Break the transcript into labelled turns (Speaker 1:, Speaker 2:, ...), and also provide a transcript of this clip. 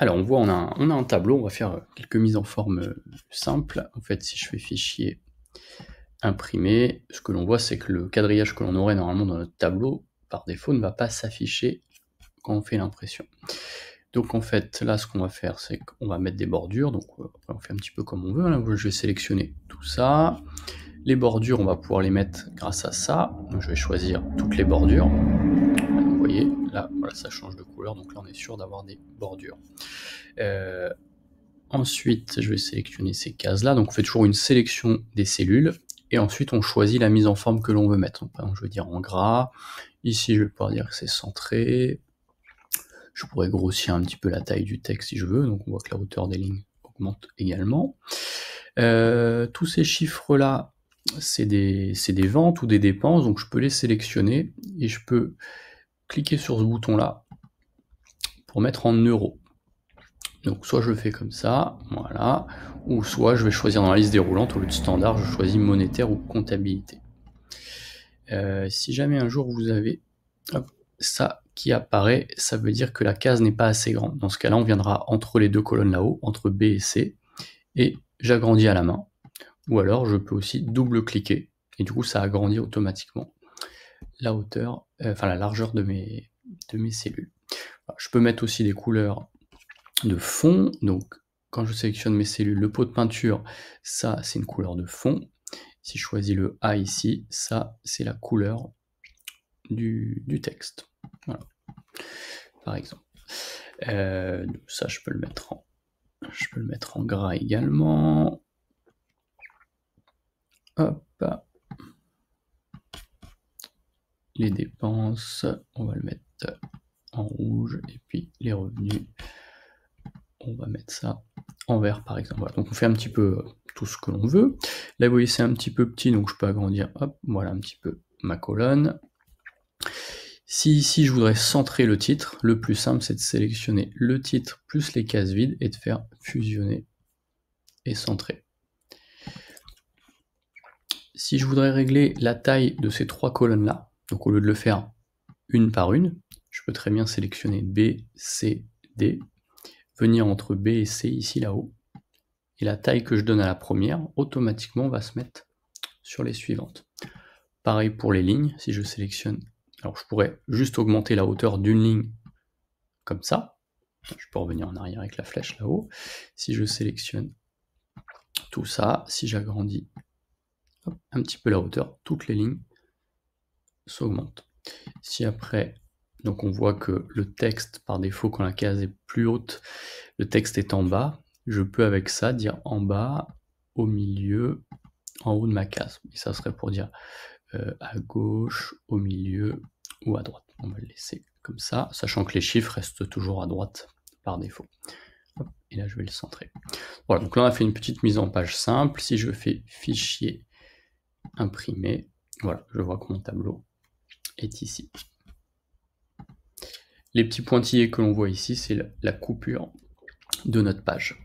Speaker 1: Alors, on voit, on a un tableau, on va faire quelques mises en forme simples. En fait, si je fais fichier imprimer, ce que l'on voit, c'est que le quadrillage que l'on aurait normalement dans notre tableau, par défaut, ne va pas s'afficher quand on fait l'impression. Donc en fait, là, ce qu'on va faire, c'est qu'on va mettre des bordures, donc on fait un petit peu comme on veut. Là, je vais sélectionner tout ça. Les bordures, on va pouvoir les mettre grâce à ça. Donc je vais choisir toutes les bordures. Vous voyez, là, voilà, ça change de couleur, donc là, on est sûr d'avoir des bordures. Ensuite, je vais sélectionner ces cases-là. Donc on fait toujours une sélection des cellules. Et ensuite, on choisit la mise en forme que l'on veut mettre. Donc, par exemple, je vais dire en gras. Ici, je vais pouvoir dire que c'est centré. Je pourrais grossir un petit peu la taille du texte si je veux. Donc, on voit que la hauteur des lignes augmente également. Tous ces chiffres-là, c'est des ventes ou des dépenses. Donc, je peux les sélectionner et je peux cliquer sur ce bouton-là pour mettre en euros. Donc soit je le fais comme ça, voilà, ou soit je vais choisir dans la liste déroulante, au lieu de standard, je choisis monétaire ou comptabilité. Si jamais un jour vous avez ça qui apparaît, ça veut dire que la case n'est pas assez grande. Dans ce cas-là, on viendra entre les deux colonnes là-haut, entre B et C, et j'agrandis à la main. Ou alors je peux aussi double-cliquer, et du coup ça agrandit automatiquement la hauteur, enfin la largeur de mes cellules. Alors, je peux mettre aussi des couleurs de fond, donc quand je sélectionne mes cellules, le pot de peinture, ça c'est une couleur de fond. Si je choisis le A ici, ça c'est la couleur du texte. Voilà. Par exemple. Ça je peux le mettre en gras également. Hop. Les dépenses, on va le mettre en rouge, et puis les revenus, on va mettre ça en vert par exemple. Voilà. Donc on fait un petit peu tout ce que l'on veut. Là vous voyez c'est un petit peu petit, donc je peux agrandir, hop, voilà un petit peu ma colonne. Si ici je voudrais centrer le titre, le plus simple c'est de sélectionner le titre plus les cases vides et de faire fusionner et centrer. Si je voudrais régler la taille de ces trois colonnes là, donc au lieu de le faire une par une, je peux très bien sélectionner B, C, D, venir entre B et C ici là-haut, et la taille que je donne à la première, automatiquement va se mettre sur les suivantes. Pareil pour les lignes, si je sélectionne, alors je pourrais juste augmenter la hauteur d'une ligne comme ça, je peux revenir en arrière avec la flèche là-haut. Si je sélectionne tout ça, si j'agrandis un petit peu la hauteur, toutes les lignes s'augmentent. Si après, donc on voit que le texte, par défaut, quand la case est plus haute, le texte est en bas, je peux avec ça dire en bas, au milieu, en haut de ma case. Et ça serait pour dire à gauche, au milieu ou à droite. On va le laisser comme ça, sachant que les chiffres restent toujours à droite par défaut. Hop, et là je vais le centrer. Voilà, donc là on a fait une petite mise en page simple. Si je fais fichier imprimer, voilà, je vois que mon tableau est ici. Les petits pointillés que l'on voit ici, c'est la coupure de notre page.